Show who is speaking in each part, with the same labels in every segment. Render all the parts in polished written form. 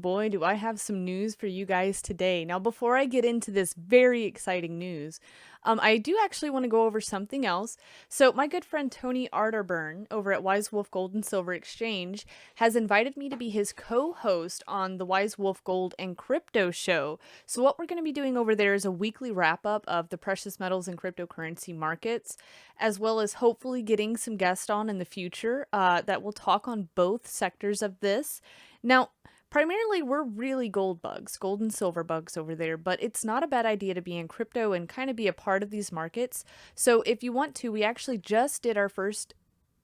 Speaker 1: boy, do I have some news for you guys today. Now, before I get into this very exciting news, I do actually want to go over something else. So my good friend Tony ARTERBURN over at Wise Wolf Gold and Silver Exchange has invited me to be his co-host on the Wise Wolf Gold and Crypto Show. So what we're going to be doing over there is a weekly wrap-up of the precious metals and cryptocurrency markets, as well as hopefully getting some guests on in the future that will talk on both sectors of this. Now, primarily, we're really gold and silver bugs over there, but it's not a bad idea to be in crypto and kind of be a part of these markets. So if you want to, we actually just did our first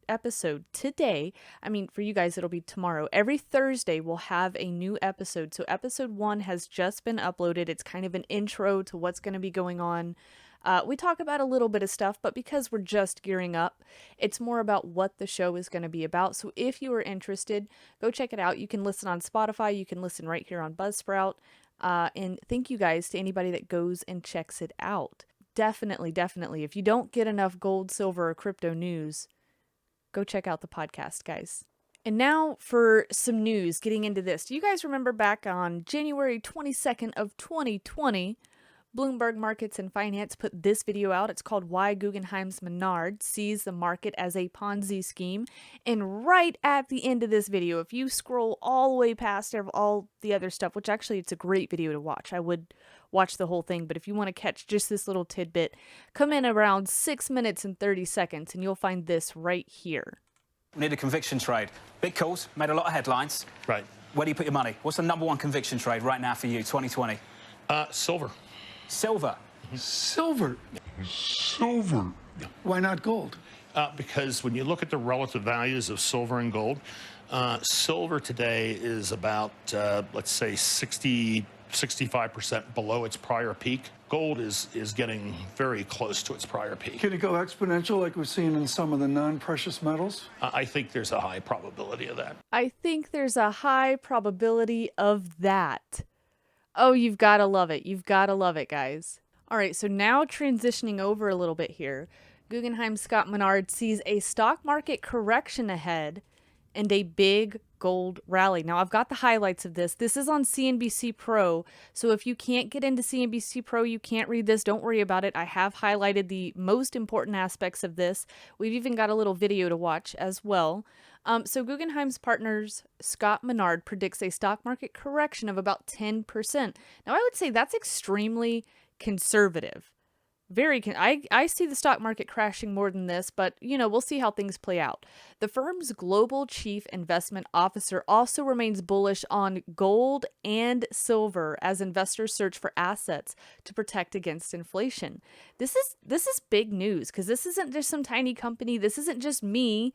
Speaker 1: episode today. I mean, for you guys, it'll be tomorrow. Every Thursday, we'll have a new episode. So episode 1 has just been uploaded. It's kind of an intro to what's going to be going on. We talk about a little bit of stuff, but because we're just gearing up, it's more about what the show is going to be about. So if you are interested, go check it out. You can listen on Spotify. You can listen right here on Buzzsprout. And thank you guys to anybody that goes and checks it out. Definitely. If you don't get enough gold, silver, or crypto news, go check out the podcast, guys. And now for some news, getting into this. Do you guys remember back on January 22nd of 2020, Bloomberg Markets and Finance put this video out. It's called Why Guggenheim's Menard Sees the Market as a Ponzi Scheme. And right at the end of this video, if you scroll all the way past all the other stuff, which actually it's a great video to watch. I would watch the whole thing, but if you want to catch just this little tidbit, come in around 6 minutes and 30 seconds and you'll find this right here.
Speaker 2: We need a conviction trade. Big calls, made a lot of headlines.
Speaker 3: Right.
Speaker 2: Where do you put your money? What's the #1 conviction trade right now for you, 2020?
Speaker 3: Silver.
Speaker 2: Silver.
Speaker 4: Silver. Why not gold?
Speaker 3: Because when you look at the relative values of silver and gold, silver today is about, let's say, 65% below its prior peak. Gold is getting very close to its prior peak.
Speaker 4: Can it go exponential like we've seen in some of the non-precious metals?
Speaker 3: I think there's a high probability of that.
Speaker 1: I think there's a high probability of that. Oh, you've got to love it. You've got to love it, guys. All right, so now transitioning over a little bit here. Guggenheim's Scott Menard sees a stock market correction ahead and a big gold rally. Now, I've got the highlights of this. This is on CNBC Pro, so if you can't get into CNBC Pro, you can't read this, don't worry about it. I have highlighted the most important aspects of this. We've even got a little video to watch as well. So Guggenheim's partners, Scott Menard, predicts a stock market correction of about 10%. Now, I would say that's extremely conservative. I see the stock market crashing more than this, but, we'll see how things play out. The firm's global chief investment officer also remains bullish on gold and silver as investors search for assets to protect against inflation. This is big news because this isn't just some tiny company. This isn't just me,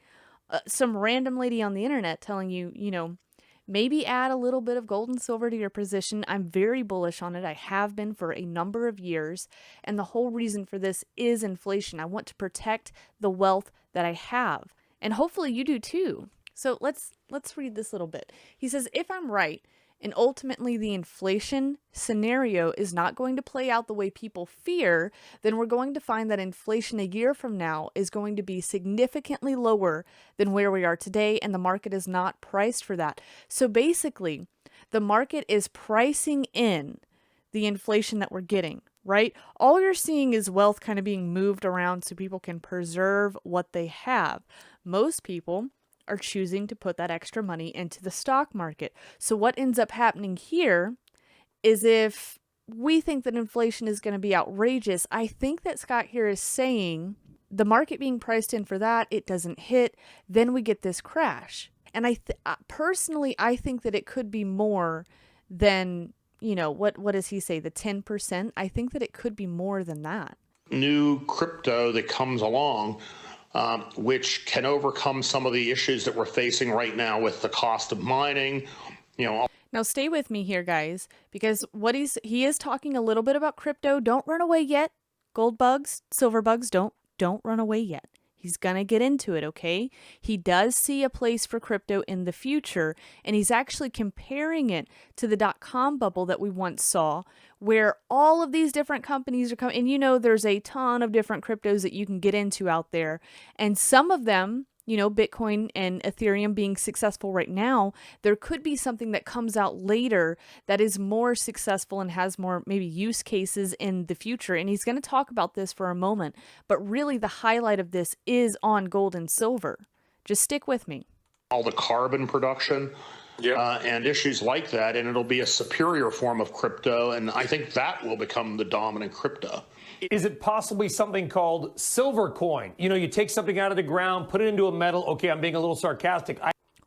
Speaker 1: some random lady on the internet telling you, maybe add a little bit of gold and silver to your position. I'm very bullish on it. I have been for a number of years. And the whole reason for this is inflation. I want to protect the wealth that I have. And hopefully you do too. So let's read this little bit. He says, if I'm right, and ultimately the inflation scenario is not going to play out the way people fear, then we're going to find that inflation a year from now is going to be significantly lower than where we are today, and the market is not priced for that. So basically, the market is pricing in the inflation that we're getting, right? All you're seeing is wealth kind of being moved around so people can preserve what they have. Most people are choosing to put that extra money into the stock market. So what ends up happening here is if we think that inflation is going to be outrageous, I think that Scott here is saying the market being priced in for that, it doesn't hit, then we get this crash. And personally, I think that it could be more than, what does he say, the 10%? I think that it could be more than that.
Speaker 5: New crypto that comes along, which can overcome some of the issues that we're facing right now with the cost of mining.
Speaker 1: Now stay with me here, guys, because he is talking a little bit about crypto. Don't run away yet. Gold bugs, silver bugs, don't run away yet. He's going to get into it, okay? He does see a place for crypto in the future, and he's actually comparing it to the dot-com bubble that we once saw, where all of these different companies are coming. And there's a ton of different cryptos that you can get into out there, and some of them Bitcoin and Ethereum being successful right now, there could be something that comes out later that is more successful and has more maybe use cases in the future. And he's going to talk about this for a moment. But really, the highlight of this is on gold and silver. Just stick with me.
Speaker 5: All the carbon production and issues like that, and it'll be a superior form of crypto, and I think that will become the dominant crypto.
Speaker 6: Is it possibly something called silver coin? You take something out of the ground, put it into a metal. Okay, I'm being a little sarcastic.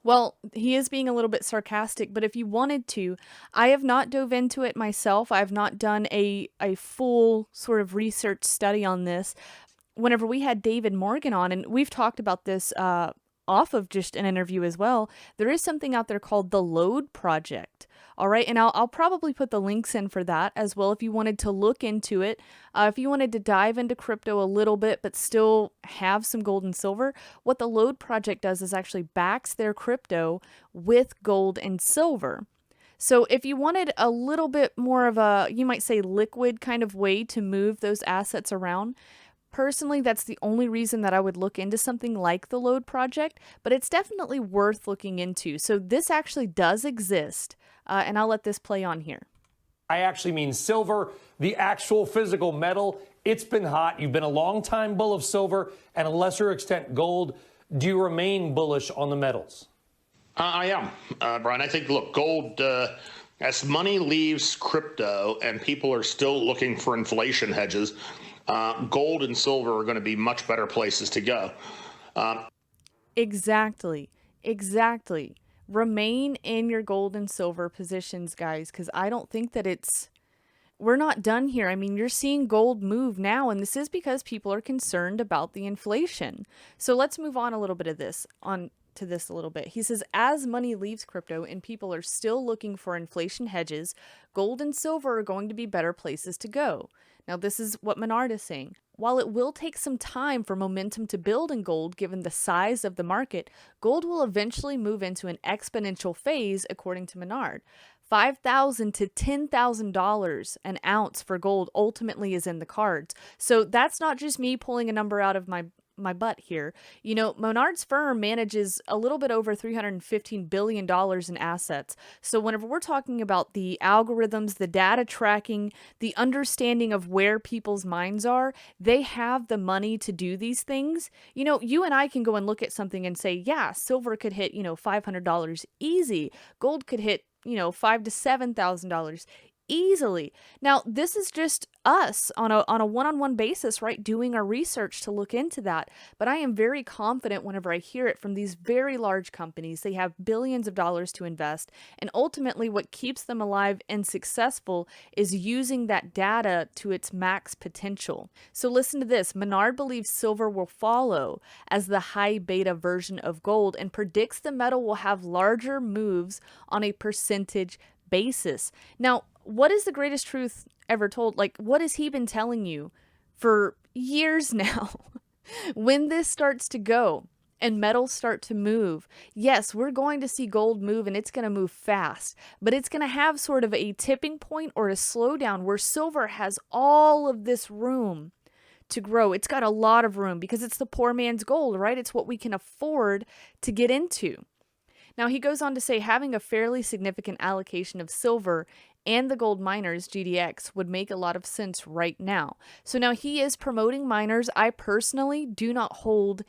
Speaker 1: Well, he is being a little bit sarcastic, but if you wanted to, I have not dove into it myself. I have not done a full sort of research study on this. Whenever we had David Morgan on, and we've talked about this off of just an interview as well, there is something out there called the Load Project. All right, and I'll probably put the links in for that as well if you wanted to look into it. If you wanted to dive into crypto a little bit but still have some gold and silver, what the Load Project does is actually backs their crypto with gold and silver. So if you wanted a little bit more of a, you might say, liquid kind of way to move those assets around, personally, that's the only reason that I would look into something like the Load Project, but it's definitely worth looking into. So this actually does exist, and I'll let this play on here.
Speaker 6: I actually mean silver, the actual physical metal. It's been hot. You've been a long time bull of silver and a lesser extent gold. Do you remain bullish on the metals?
Speaker 5: I am, Brian. I think, look, gold, as money leaves crypto and people are still looking for inflation hedges, gold and silver are going to be much better places to go.
Speaker 1: Exactly. Remain in your gold and silver positions, guys, because I don't think that we're not done here. I mean, you're seeing gold move now, and this is because people are concerned about the inflation. So let's move on a little bit of this, to this a little bit. He says, as money leaves crypto and people are still looking for inflation hedges, gold and silver are going to be better places to go. Now, this is what Menard is saying. While it will take some time for momentum to build in gold, given the size of the market, gold will eventually move into an exponential phase, according to Menard. $5,000 to $10,000 an ounce for gold ultimately is in the cards. So that's not just me pulling a number out of my butt here. Menard's firm manages a little bit over $315 billion in assets. So whenever we're talking about the algorithms, the data tracking, the understanding of where people's minds are, they have the money to do these things. You and I can go and look at something and say, yeah, silver could hit, $500 easy. Gold could hit, $5,000 to $7,000 easily. Now, this is just us on a one-on-one basis, right? Doing our research to look into that. But I am very confident whenever I hear it from these very large companies. They have billions of dollars to invest. And ultimately, what keeps them alive and successful is using that data to its max potential. So listen to this. Menard believes silver will follow as the high beta version of gold and predicts the metal will have larger moves on a percentage basis. Now, what is the greatest truth ever told? Like, what has he been telling you for years now? When this starts to go and metals start to move, yes, we're going to see gold move and it's going to move fast, but it's going to have sort of a tipping point or a slowdown where silver has all of this room to grow. It's got a lot of room because it's the poor man's gold, right? It's what we can afford to get into. Now, he goes on to say having a fairly significant allocation of silver and the gold miners, GDX, would make a lot of sense right now. So now he is promoting miners. I personally do not hold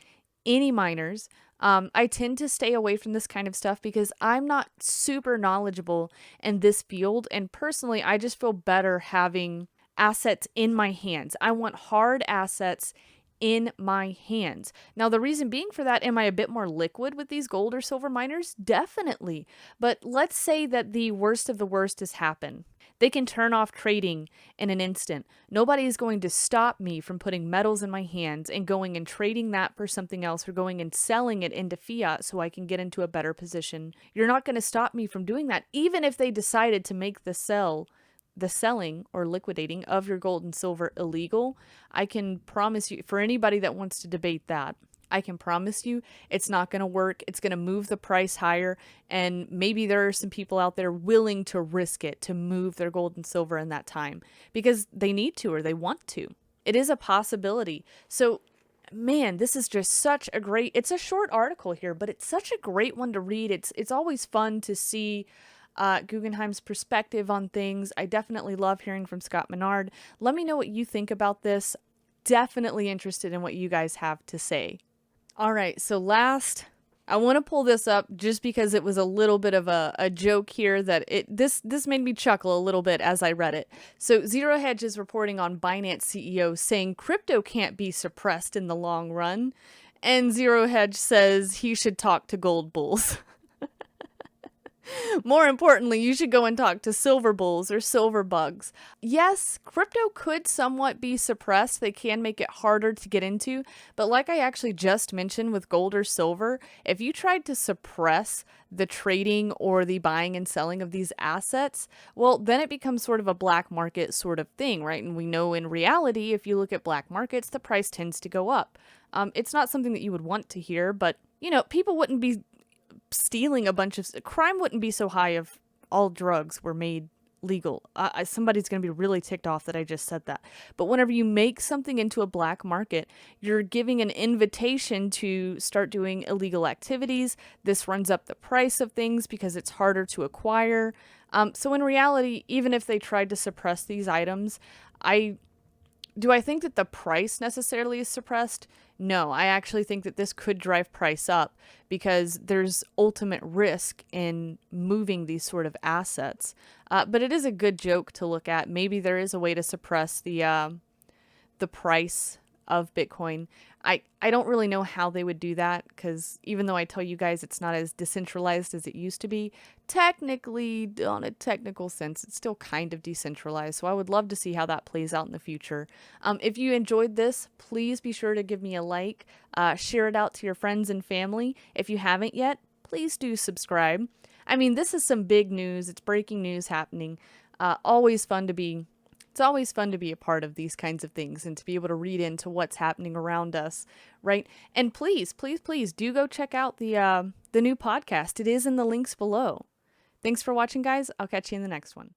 Speaker 1: any miners. I tend to stay away from this kind of stuff because I'm not super knowledgeable in this field. And personally, I just feel better having assets in my hands. I want hard assets in my hands. Now, the reason being for that, am I a bit more liquid with these gold or silver miners? Definitely. But let's say that the worst of the worst has happened. They can turn off trading in an instant. Nobody is going to stop me from putting metals in my hands and going and trading that for something else or going and selling it into fiat so I can get into a better position. You're not going to stop me from doing that, even if they decided to make the selling or liquidating of your gold and silver illegal. I can promise you, for anybody that wants to debate that, I can promise you it's not going to work. It's going to move the price higher. And maybe there are some people out there willing to risk it to move their gold and silver in that time because they need to or they want to. It is a possibility. So man, this is just such a great, it's a short article here, but it's such a great one to read. It's always fun to see Guggenheim's perspective on things. I definitely love hearing from Scott Menard. Let me know what you think about this. Definitely interested in what you guys have to say. All right, so last, I want to pull this up just because it was a little bit of a joke here that this made me chuckle a little bit as I read it. So Zero Hedge is reporting on Binance CEO saying crypto can't be suppressed in the long run, and Zero Hedge says he should talk to gold bulls. More importantly, you should go and talk to silver bulls or silver bugs. Yes, crypto could somewhat be suppressed. They can make it harder to get into. But like I actually just mentioned with gold or silver, if you tried to suppress the trading or the buying and selling of these assets, well, then it becomes sort of a black market sort of thing, right? And we know in reality, if you look at black markets, the price tends to go up. It's not something that you would want to hear, but, you know, people wouldn't be stealing a bunch of crime wouldn't be so high if all drugs were made legal. Somebody's going to be really ticked off that I just said that. But whenever you make something into a black market, you're giving an invitation to start doing illegal activities. This runs up the price of things because it's harder to acquire. So in reality, even if they tried to suppress these items, do I think that the price necessarily is suppressed? No, I actually think that this could drive price up because there's ultimate risk in moving these sort of assets. But it is a good joke to look at. Maybe there is a way to suppress the price of Bitcoin. I don't really know how they would do that because even though I tell you guys it's not as decentralized as it used to be, technically, on a technical sense, it's still kind of decentralized. So I would love to see how that plays out in the future. If you enjoyed this, please be sure to give me a like, share it out to your friends and family. If you haven't yet, please do subscribe. I mean, this is some big news. It's breaking news happening. It's always fun to be a part of these kinds of things and to be able to read into what's happening around us, right? And please, please, please do go check out the new podcast. It is in the links below. Thanks for watching, guys. I'll catch you in the next one.